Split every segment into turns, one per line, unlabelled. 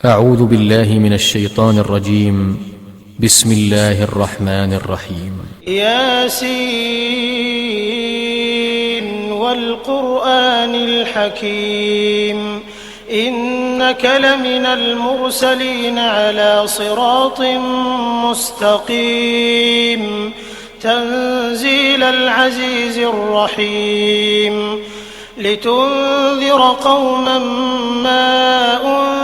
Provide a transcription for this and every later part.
أعوذ بالله من الشيطان الرجيم. بسم الله الرحمن الرحيم.
ياسين والقرآن الحكيم إنك لمن المرسلين على صراط مستقيم تنزيل العزيز الرحيم لتنذر قوما ما أنذر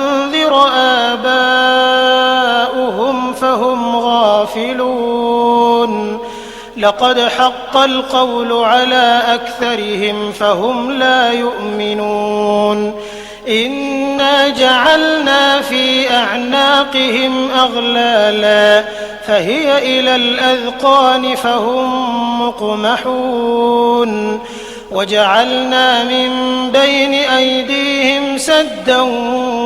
آباؤهم فهم غافلون لقد حق القول على أكثرهم فهم لا يؤمنون إنا جعلنا في أعناقهم أغلالا فهي إلى الأذقان فهم مقمحون وجعلنا من بين أيديهم سدا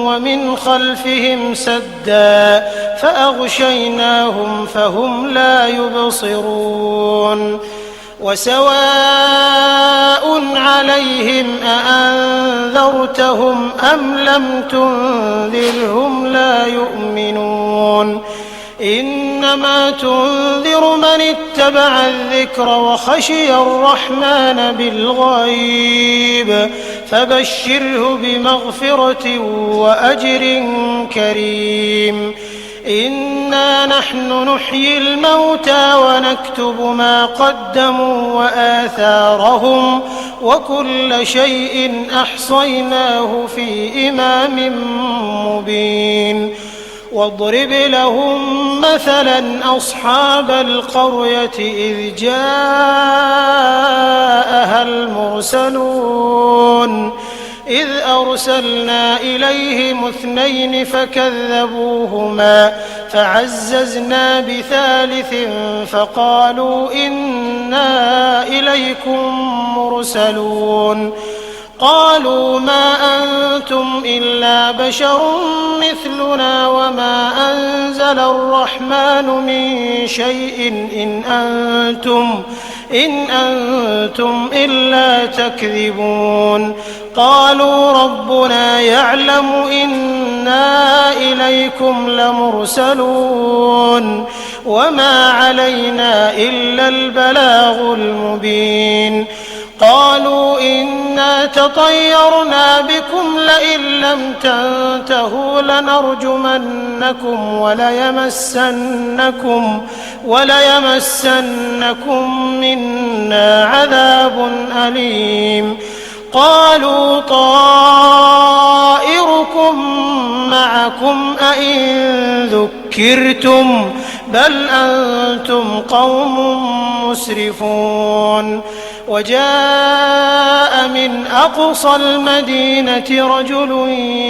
ومن خلفهم سدا فأغشيناهم فهم لا يبصرون وسواء عليهم أأنذرتهم أم لم تنذرهم لا يؤمنون إنما تنذر من اتبع الذكر وخشي الرحمن بالغيب فبشره بمغفرة وأجر كريم إنا نحن نحيي الموتى ونكتب ما قدموا وآثارهم وكل شيء أحصيناه في إمام مبين واضرب لهم مثلا أصحاب القرية إذ جاءها المرسلون إذ أرسلنا إليهم 2 فكذبوهما فعززنا بثالث فقالوا إنا إليكم مرسلون قالوا ما أنتم إلا بشر مثلنا وما أنزل الرحمن من شيء إن أنتم إلا تكذبون قالوا ربنا يعلم إنا إليكم لمرسلون وما علينا إلا البلاغ المبين قالوا إنا تطيرنا بكم لئن لم تنتهوا لنرجمنكم وليمسنكم منا عذاب أليم قالوا طائركم معكم أئن ذكرتم بل أنتم قوم مسرفون وجاء من أقصى المدينة رجل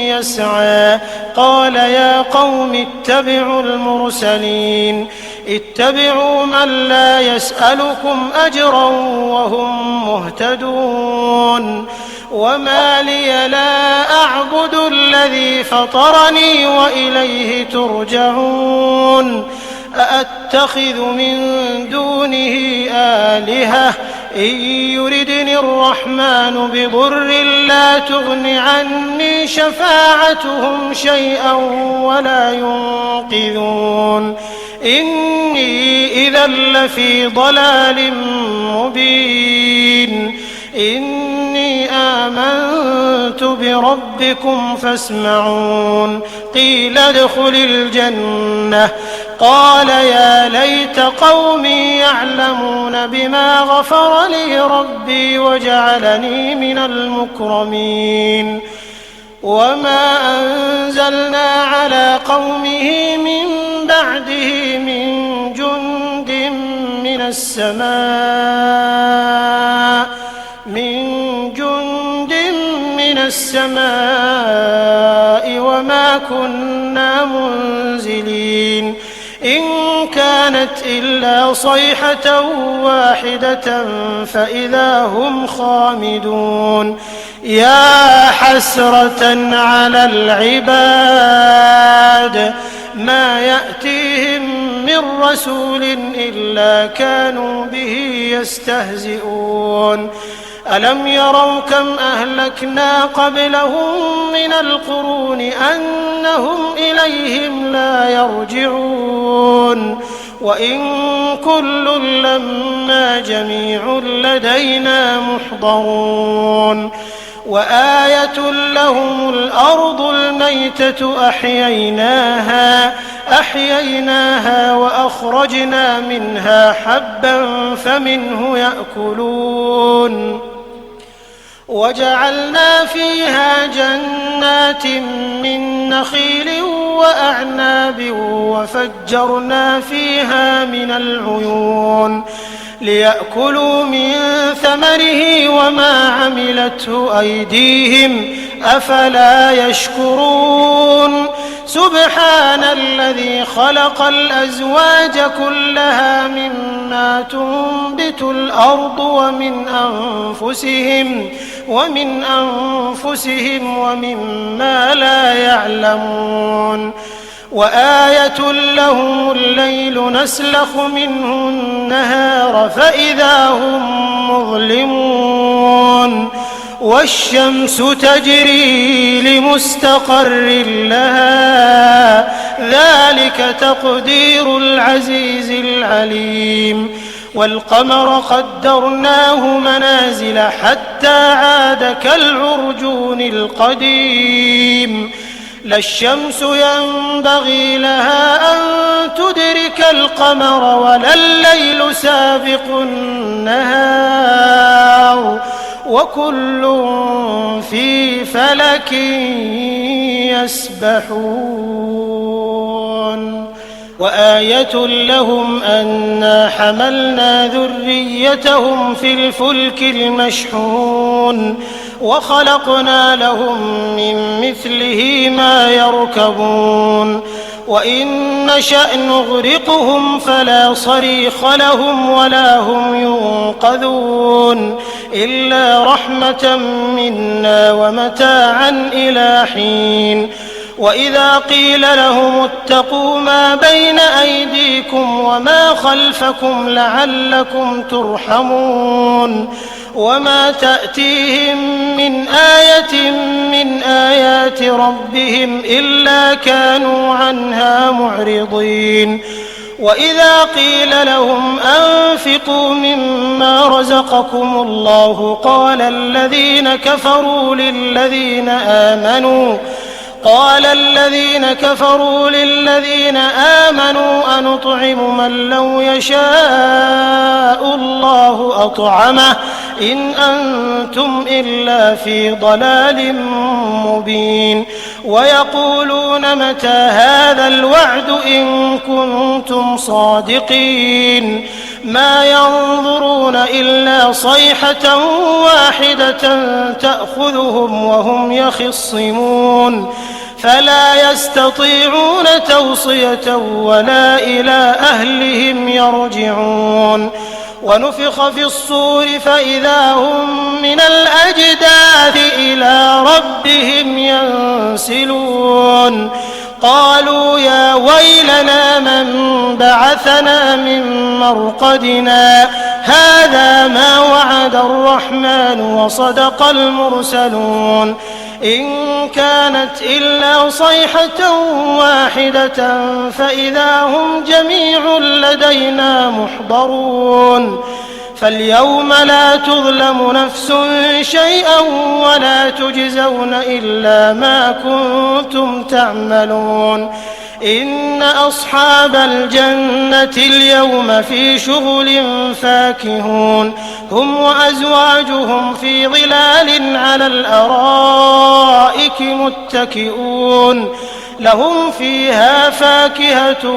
يسعى قال يا قوم اتبعوا المرسلين اتبعوا من لا يسألكم أجرا وهم مهتدون وما لي لا أعبد الذي فطرني وإليه ترجعون أأتخذ من دونه آلهة إن يردني الرحمن بضر لا تغن عني شفاعتهم شيئا ولا ينقذون إني إذا لفي ضلال مبين إني آمنت بربكم فاسمعون قيل ادخل الجنة قال يا ليت قومي يعلمون بما غفر لي ربي وجعلني من المكرمين وما أنزلنا على قومه من بعده من جند من السماء وما كنا منزلين إن كانت إلا صيحة واحدة فإذا هم خامدون يا حسرة على العباد ما يأتيهم من رسول إلا كانوا به يستهزئون ألم يروا كم أهلكنا قبلهم من القرون أنهم إليهم لا يرجعون وإن كل لما جميع لدينا محضرون وآية لهم الأرض الميتة أحييناها وأخرجنا منها حبا فمنه يأكلون وجعلنا فيها جنات من نخيل وأعناب وفجرنا فيها من العيون ليأكلوا من ثمره وما عملته أيديهم أفلا يشكرون سبحان الذي خلق الأزواج كلها مما تنبت الأرض ومن أنفسهم ومما لا يعلمون وآية لهم الليل نسلخ منه النهار فإذا هم مظلمون والشمس تجري لمستقر لها ذلك تقدير العزيز العليم والقمر قدرناه منازل حتى عاد كالعرجون القديم لا الشمس ينبغي لها أن تدرك القمر ولا الليل سابق النهار وكل في فلك يسبحون وآية لهم أنا حملنا ذريتهم في الفلك المشحون وخلقنا لهم من مثله ما يركبون وإن نشأ نغرقهم فلا صريخ لهم ولا هم ينقذون إلا رحمة منا ومتاعا إلى حين وإذا قيل لهم اتقوا ما بين أيديكم وما خلفكم لعلكم ترحمون وما تأتيهم من آية من آيات ربهم إلا كانوا عنها معرضين وإذا قيل لهم أنفقوا مما رزقكم الله قال الذين كفروا للذين آمنوا أنطعم من لو يشاء الله أطعمه إن أنتم إلا في ضلال مبين ويقولون متى هذا الوعد إن كنتم صادقين ما ينظرون إلا صيحة واحدة تأخذهم وهم يخصمون فلا يستطيعون توصية ولا إلى أهلهم يرجعون ونفخ في الصور فإذا هم من الأجداث إلى ربهم ينسلون قالوا يا ويلنا من بعثنا من مرقدنا هذا ما وعد الرحمن وصدق المرسلون إن كانت إلا صيحة واحدة فإذا هم جميع لدينا محضرون فاليوم لا تظلم نفس شيئا ولا تجزون إلا ما كنتم تعملون إن أصحاب الجنة اليوم في شغل فاكهون هم وأزواجهم في ظلال على الأرائك متكئون لهم فيها فاكهة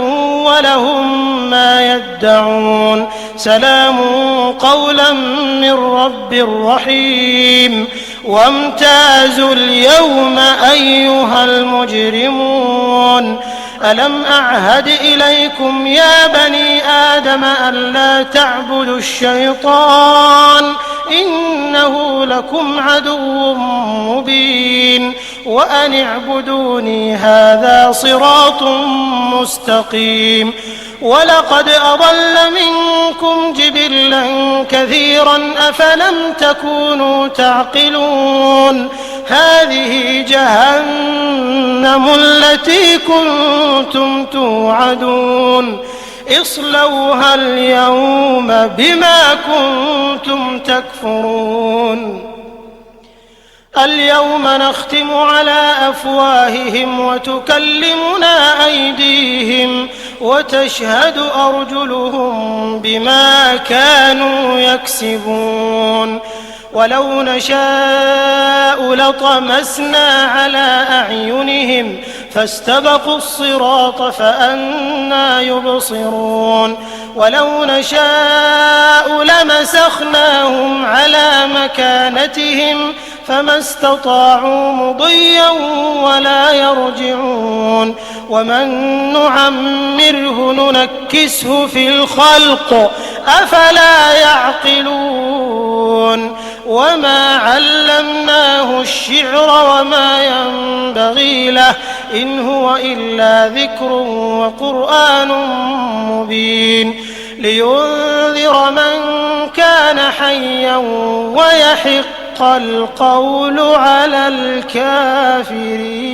ولهم ما يدعون سلام قولا من رب رحيم وامتازوا اليوم أيها المجرمون ألم أعهد إليكم يا بني آدم ألا تعبدوا الشيطان إنه لكم عدو مبين وأن اعبدوني هذا هذا صراط مستقيم ولقد أضل منكم جبلا كثيرا أفلم تكونوا تعقلون هذه جهنم التي كنتم توعدون اصلوها اليوم بما كنتم تكفرون اليوم نختم على أفواههم وتكلمنا أيديهم وتشهد أرجلهم بما كانوا يكسبون ولو نشاء لطمسنا على أعينهم فاستبقوا الصراط فأنى يبصرون ولو نشاء لمسخناهم على مكانتهم فما استطاعوا مضيا ولا يرجعون ومن نعمره ننكسه في الخلق أفلا يعقلون وما علمناه الشعر وما ينبغي له إن هو إلا ذكر وقرآن مبين لينذر من كان حيا ويحق القول على الكافرين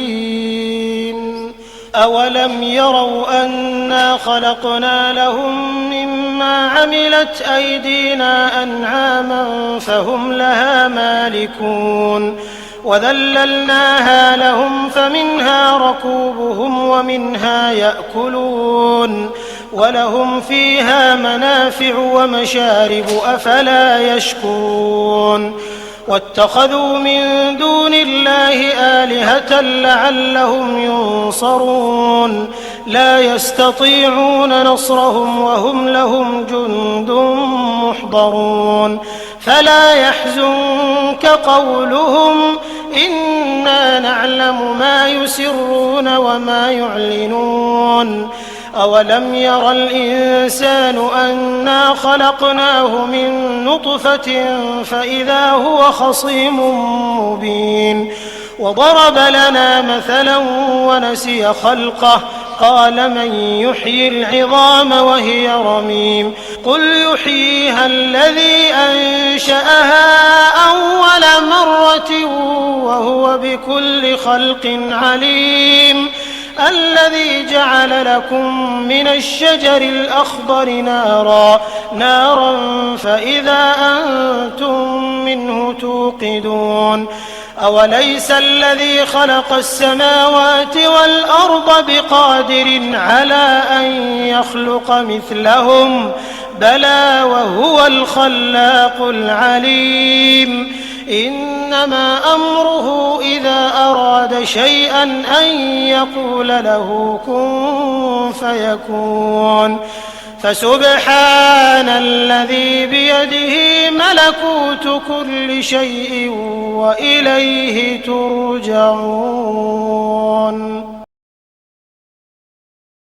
أولم يروا أنا خلقنا لهم مما عملت أيدينا أنعاما فهم لها مالكون وذللناها لهم فمنها ركوبهم ومنها يأكلون ولهم فيها منافع ومشارب أفلا يشكرون واتخذوا من دون الله آلهة لعلهم ينصرون لا يستطيعون نصرهم وهم لهم جند محضرون فلا يحزنك قولهم إنا نعلم ما يسرون وما يعلنون أولم ير الإنسان أنا خلقناه من نطفة فإذا هو خصيم مبين وضرب لنا مثلا ونسي خلقه قال من يحيي العظام وهي رميم قل يحييها الذي أنشأها أول مرة وهو بكل خلق عليم الذي جعل لكم من الشجر الأخضر نارا فإذا أنتم منه توقدون أوليس الذي خلق السماوات والأرض بقادر على أن يخلق مثلهم بلى وهو الخلاق العليم إنما أمره إذا أراد شيئا أن يقول له كن فيكون فسبحان الذي بيده ملكوت كل شيء وإليه ترجعون